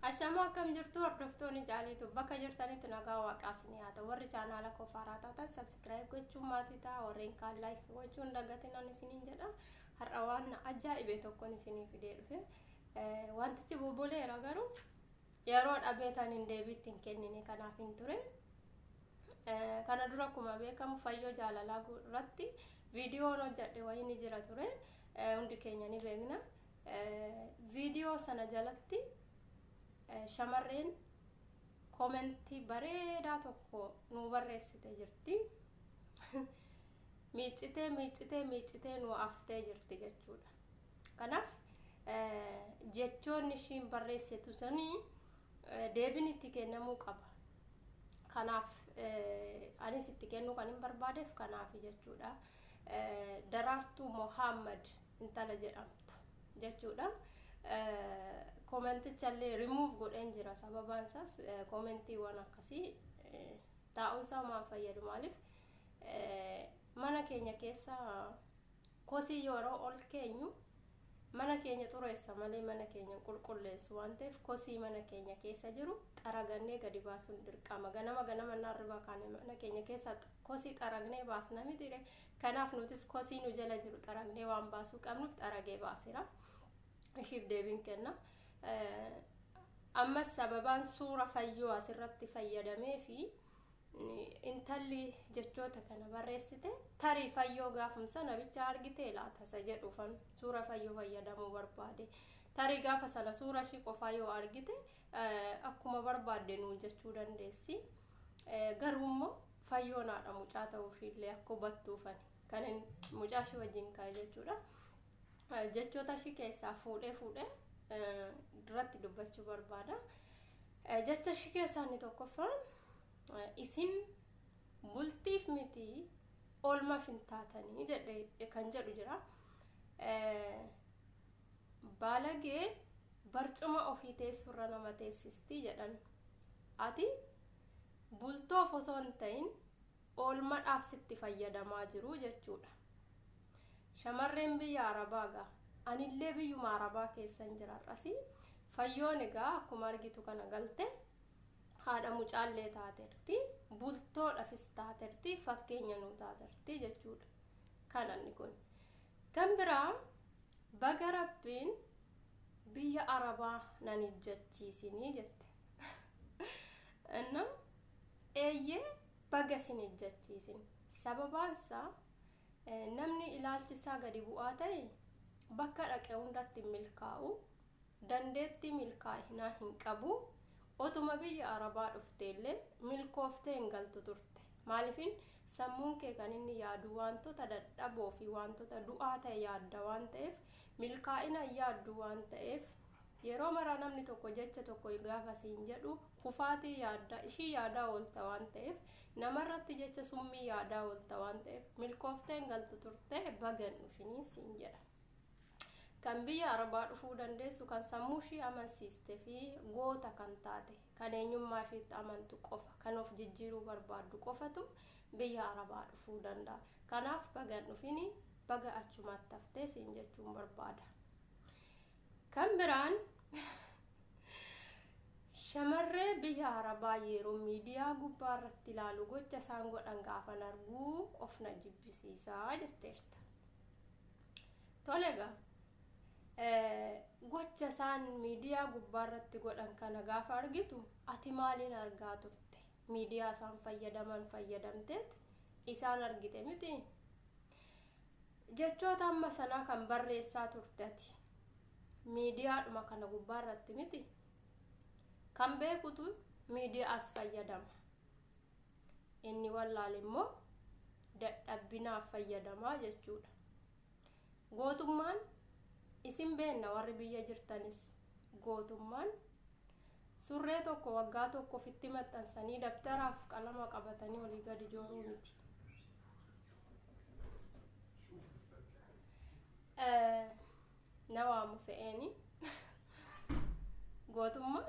Ashama akkam jirtu hordoftoonni jaalitu bakka jirtanitti nagaa waaqaasni haa ta'u warri chaanaala kofaaraa taatan subscribe gochuun maatii ta'a warreen kaan like gochuun dagatinaan isiniin jedha har'a waan ajaa'ibee tokkoon isinii fidee dhufe wantichi boboleera garuu yeroo dhabeetan hin deebiitti hin kennine kanaaf hin ture kana dura akkuma beekamu fayyoo jaalalaa irratti viidiyoon hojjedhe wayii ni jira ture hundi keenya ni beekna viidiyoo sana jalatti shamarreen komentii bareedaa tokko nu barreessite jirti miicitee nu aftee jirti jechuudha. Kanaaf jechoonni ishiin barreessitu sanii deebiin itti kennamuu qaba. Kanaaf anis itti kennuu kan hin barbaadeef kanaaf jechuudha. Daraartuu Mohammad intala jedhamtu jechuudha. Koomentichalee remove godheen jira sababaan isaas koomentiiwwan akkasii taa'uunsaa maal fayyadu maaliif mana keenya keessa kosii yeroo ol keenyu mana keenya xureessa malee mana keenya qulqulleessu waan ta'eef kosii mana keenya keessa jiru xaragannee gadi baasuun dirqama ganama narribaa kaane mana keenya keessa kosii xaragnee baasna miti kanaaf nutis kosii nu jala jiru xaragnee waan baasuu qabnuuf xaragee baasira ishiif deebiin kenna amma sababaan suura fayyoo asirratti fayyadamee fi intalli jechoota kana barreessite tarii fayyoo gaafumsa nabicha argitee laata isa jedhuufan suura fayyoo fayyadamuu barbaade tarii gaafa sana suura ishii qofaa yoo argite akkuma barbaadde nuu jechuu dandeessi garuu immoo fayyoo naadha mucaa ta'uufiillee akka hubattuufani kan mucaa ishii wajjin kaa'e jechuudha jechoota ishii keessaa fuudhee duratti dubbachuu barbaada jecha ishii keessaa inni tokkoffaan isin bultiif miti oolma fintaatanii jedhe kan jedhu jira baalagee barcuma ofii teessurra nama teessisti jedhan ati bultoof osoo hin ta'in oolmadhaaf sitti fayyadamaa jiru jechuudha. Shamarreen biyya Arabaa anillee biyyuma Arabaa keessan jiraarrasi fayyoon egaa akkuma argitu kana galte haadha mucaallee taaterti bultoodhaafis taaterti fakkeenya nuu taaterti jechuudha. Kananni kun kan biraa baga rabbiin biyya Arabaa nan ijjachiisinii jette inna eeyyee baga sin ijjachiisin sababaansaa namni ilaalchisaa gadi bu'aa ta'e bakka dhaqee hundatti milkaa'u dandeetti milkaa'inaa hin qabu otuma biyya Arabaa dhufteellee milkooftee hin galtu turte maaliifin sammuun kee kan inni yaadu wantoota dadhaboo fi wantoota du'aa ta'e yaadda waan ta'eef milkaa'ina yaaddu waan ta'eef yeroo maraa namni tokko jecha tokko gaafa siin jedhu kufaatii yaadda ishii yaadaa oolta waan ta'eef namarratti jecha summii yaadaa oolta waan ta'eef milkooftee hin galtu turte bagan dhufinii siin jedha. Kan biyya Arabaa dhufuu dandeessu kan sammuu ishii amansiiste fi goota kan taate kan eenyummaa ishiitti amantu qofa kan of jijjiiruu barbaaddu qofatu biyya Arabaa dhufuu danda'a. Kanaaf bagan dhufini baga achumatti haftee siin jechuun barbaada. Kan biraan shamarree biyya Arabaa yeroo miidiyaa gubbaa irratti ilaalu gocha isaan godhan gaafan arguu of na jibbisiisaa jetteerta. Tolega gocha isaan miidiyaa gubbaa irratti godhan kana gaafa argitu ati maaliin argaa turte miidiyaa isaan fayyadamteet isaan argite miti jechoota amma sanaa kan barreessaa turte ati miidiyaadhuma kana gubbaa irratti miti kan beekutu miidiyaas fayyadama inni wallaal immoo dadhabbinaaf fayyadamaa jechuudha. Gootummaan isin beenna warri biyya jirtanis gootummaan surree tokko waggaa tokko ofitti maxxansanii dabtaraaf qalama qabatanii olii gadi jooruu miti. Nawaamu se'eeni gootummaan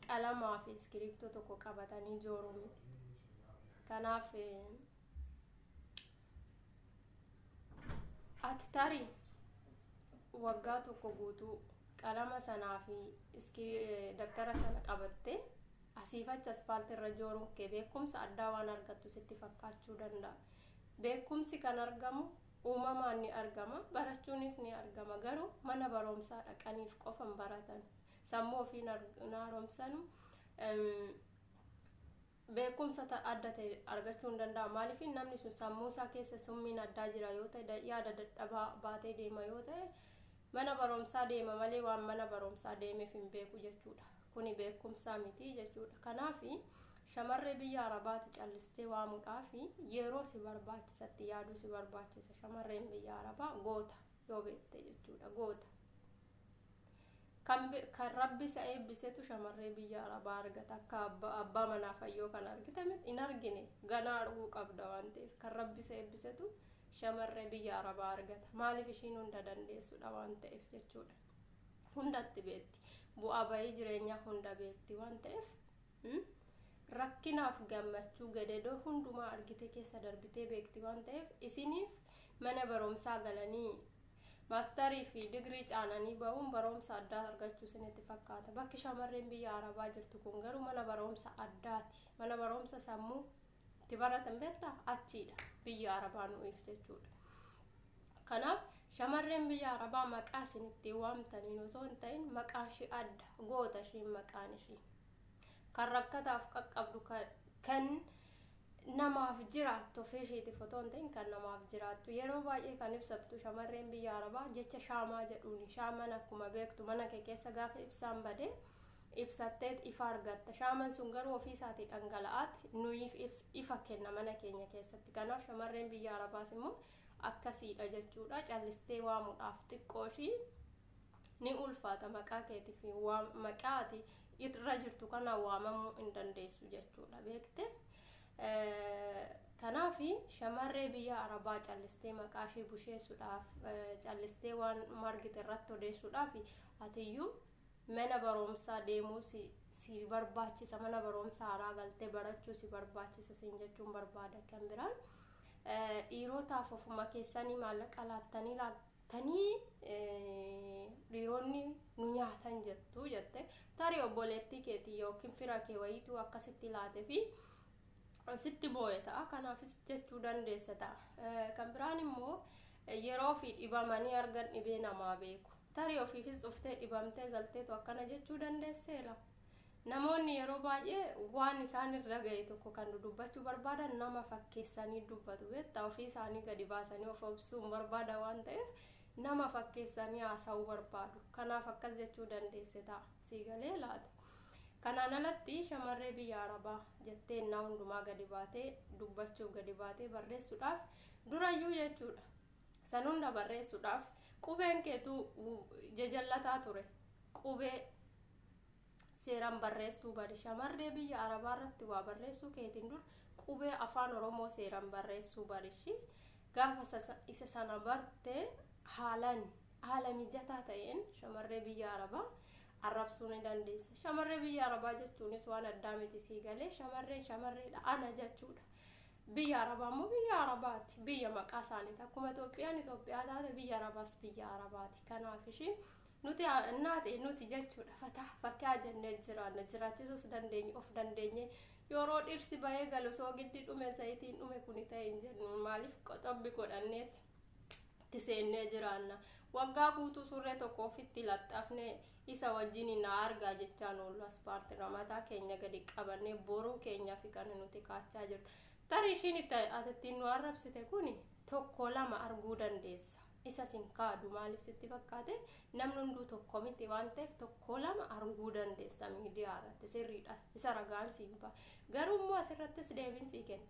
qalamaa fi iskiriiptoo tokko qabatanii jooruu miti. Kanaaf ati tarii waggaa tokko guutuu qalama sanaa fi daftara sana qabattee asiif achi asfaaltii irra jooruun kee beekumsa addaa waan argattu sitti fakkaachuu danda'a. Beekumsi kan argamu uumamaan ni argama, barachuunis ni argama. Garuu mana barumsaa dhaqaniif qofan baratan, sammuu ofii haaromsan beekumsa adda ta'e argachuu hin danda'a. Maaliif namni sun sammuu isaa keessa summiin addaa jira yoo ta'e, yaada dadhabaa baatee deema yoo ta'e mana barumsaa deema malee waan mana barumsaa deemeef hin beeku jechuudha. Kuni beekumsaa miti jechuudha. Kanaaf shamarree biyya arabaati callistee waamuudhaaf yeroo si barbaachisatti yaaduu si barbaachisa. Shamarreen biyya arabaa goota yoo beekte jechuudha, goota. Kan rabbi isa eebbisetu shamarree biyya arabaa argata. Akka abbaa manaa fayyoo kan argitame hin argine ganaa arguu qabda waan ta'eef kan rabbi isa eebbisetu shamarree biyya arabaa argata. Maaliif ishiin hunda dandeessudha waan ta'eef jechuudha. Hundatti beekti, bu'aa bahii jireenyaa hunda beekti waan ta'eef rakkinaaf gammachuu gadadoo hundumaa argite keessa darbitee beekti waan ta'eef isiniif mana barumsaa galanii maastarii fi digirii caananii bahuun barumsa addaa argachuu isinitti fakkaata. Bakki shamarreen biyya arabaa jirtu kun garuu mana barumsa addaati. Mana barumsa sammuu itti baratan beektaa achiidha biyya arabaa nuuf jechuudha. Kanaaf shamarreen biyya arabaa maqaa isinitti waamtaniin osoo hin ta'in maqaan ishii adda, goota ishiin maqaan ishii. Kan rakkataaf qaqqabdu kan namaaf jiraattu ofii ishiitiif otoo hin ta'in kan namaaf jiraattu. Yeroo baay'ee kan ibsattu shamarreen biyya arabaa jecha shaamaa jedhuuni. Shaamaan akkuma beektu mana kee keessa gaafa ibsaan badee ibsatteet ifa argatta. Shaamaan sun garuu ofii isaatii dhangala'aatti nuyiif ifa kenna mana keenya keessatti. Kanaaf shamarreen biyya arabaas immoo akkasiidha jechuudha. Callistee waamuudhaaf xiqqoo ishii ni ulfaata maqaa keetiif maqaati irra jirtu kana waamamuu hin dandeessu jechuudha beekte. Kanaaf shamarree biyya arabaa callistee maqaa ishee busheessuudhaaf callistee waan margite irratti odeessuudhaaf atiyyuu mana barumsaa deemuu si barbaachisa. Mana barumsaa haaraa galtee barachuu si barbaachisa siin jechuun barbaada. Kan biraan dhiirotaaf ofuma keessanii maallaqa laattanii dhiironni nu nyaatan jettu jette tarii obboleettii keetii yookiin fira kee wayiitu akkasitti laate fi sitti boo'e ta'a. Kanaafis jechuu dandeessa ta'a. Kan biraan immoo yeroo fi dhibamanii argan dhibee namaa beeku. Tarii ofiifis dhuftee dhibamtee galteetu akkana jechuu dandeesseera. Namoonni yeroo baay'ee waan isaan irra ga'e tokko kan dubbachuu barbaadan nama fakkeessanii dubbatu beektaa. Ofii isaanii gadi baasanii of obsuun barbaada waan ta'eef nama fakkeessanii haasa'uu barbaadu. Kanaaf akkas jechuu dandeesse ta'a. Sii galee laata. Kanaan alatti shamarree biyya arabaa jettee innaa hundumaa gadi baatee dubbachuuf gadi baatee barreessuudhaaf durayyuu jechuudha. San hunda barreessuudhaaf qubeen keetu jajallataa ture. Qubee seeraan barreessuu bari. Shamarree biyya arabaa irratti waa barreessuu keetiin dur qubee afaan oromoo seeraan barreessuu barishi. Gaafa isa sana bartee haala mijataa ta'een shamarree biyya arabaa arrabsuu ni dandeessa. Shamarree biyya arabaa jechuunis waan addaa miti sii galee shamarreedha ana jechuudha. Biyya arabaa immoo biyya arabaati. Biyya maqaa isaaniiti. Akkuma Itoophiyaan Itoophiyaa taate biyya arabaas biyya arabaati. Kanaaf ishii nuti jechuudha fakkaa jennee jiraanna jiraachisuus dandeenye of dandeenye yeroo dhirsi bahee galu soo giddi dhume zayitiin dhume kuni ta'e hin jennu. Maaliif qoxobbi godhanneeti itti seennee jiraanna. Waggaa guutuu surree tokko ofitti laxxafnee isa wajjin na argaa jechaan oolu aspaartii mataa keenya gadi qabannee boruu keenyaa fi kan nuti kaachaa jirtu. Tarii ishiin ittiin nu arrabsite kun tokko lama arguu dandeessa. Isa sin kaadu maaliif sitti fakkaate namni hunduu tokko miti waan ta'eef tokko lama arguu dandeessa miidiyaa irratti sirriidha. Isa ragaan siin ba'a. Garuu immoo asirrattis deebiin sii kenna.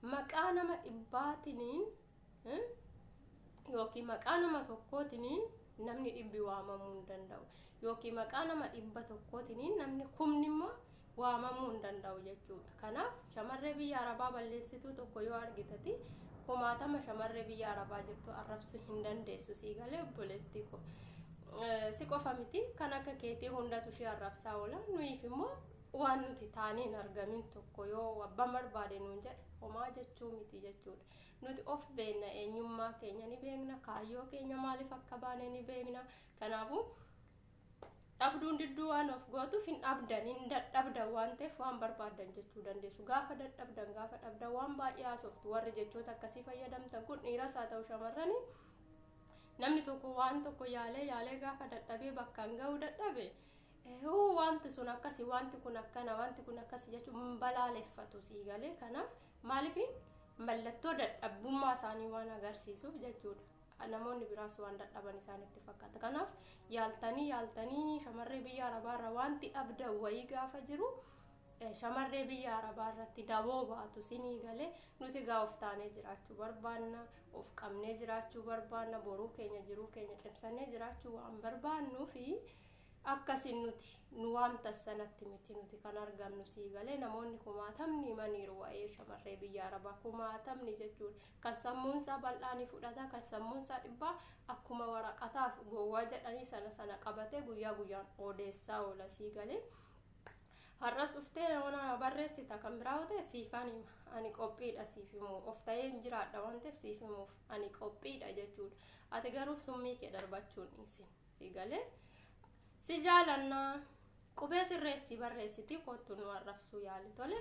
Maqaa nama dhibbaatiniin yookiin maqaa nama tokkootiin namni dhibbi waamamuu hin danda'u. Yookiin maqaa nama dhibba tokkootiin namni kumni immoo waamamuu hin danda'u jechuudha. Kanaaf shamarree biyya arabaa balleessituu tokko yoo argitati kumaatama shamarree biyya arabaa jirtu arrabsuu hin dandeessu sii galee obboleettii ko. Si qofa miti kan akka keetii hundatu ishee arrabsaa oola. Nuyiif immoo waan nuti taanee hin argamin tokko yoo abbaan barbaade nuun jedhe homaa jechuu miti jechuudha. Nuti of beekna, eenyummaa keenya ni beekna, kaayyoo keenya maaliif akka baane ni beekna. Kanaafuu dhabduun didduu waan of gootuuf hin dhabdan hin dadhabdan waan ta'eef waan barbaadan jechuu dandeessu. Gaafa dadhabdan gaafa dhabdan waan baay'ee haasoftu warri jechoota akkasii fayyadamtan kun dhiiras haa ta'u shamarrani. Namni tokko waan tokko yaalee gaafa dadhabee bakkaan ga'uu dadhabe wanti sun akkasi wanti kun akkana wanti kun akkasi jechuun balaaleffatu sii galee. Kanaaf maaliifin mallattoo dadhabummaa isaanii waan agarsiisuuf jechuudha. Namoonni biraas waan dadhaban isaanitti fakkaata. Kanaaf yaaltanii shamarree biyya arabaarra wanti dhabdan wayii gaafa jiru shamarree biyya arabaarratti daboo baatu sinii galee. Nuti gaa of taanee jiraachuu barbaanna, of qabnee jiraachuu barbaanna, boruu keenya jiruu keenya cimsannee jiraachuu waan barbaannuufi akkasin nuti nu waamtas sanatti miti nuti kan argamnu sii galee. Namoonni kumaatamni maniiru waa'ee shamarree biyya arabaa kumaatamni jechuudha. Kan sammuunsaa bal'aanii fudhata, kan sammuunsaa dhibbaa akkuma waraqataaf gowwaa jedhanii sana qabatee guyyaa guyyaan odeessaa oola sii galee. Har'as dhuftee nama barreessita kan biraa ta'e siifan hima. Ani qophiidha siif himuu. Of ta'een jiraadha waan ta'eef siif himuuf ani qophiidha jechuudha. Ati garuu summii kee darbachuun dhiisin sii galee. Si jaalannaa qubee sirreessi barreessiti kottu nu arrabsuu yaali tole.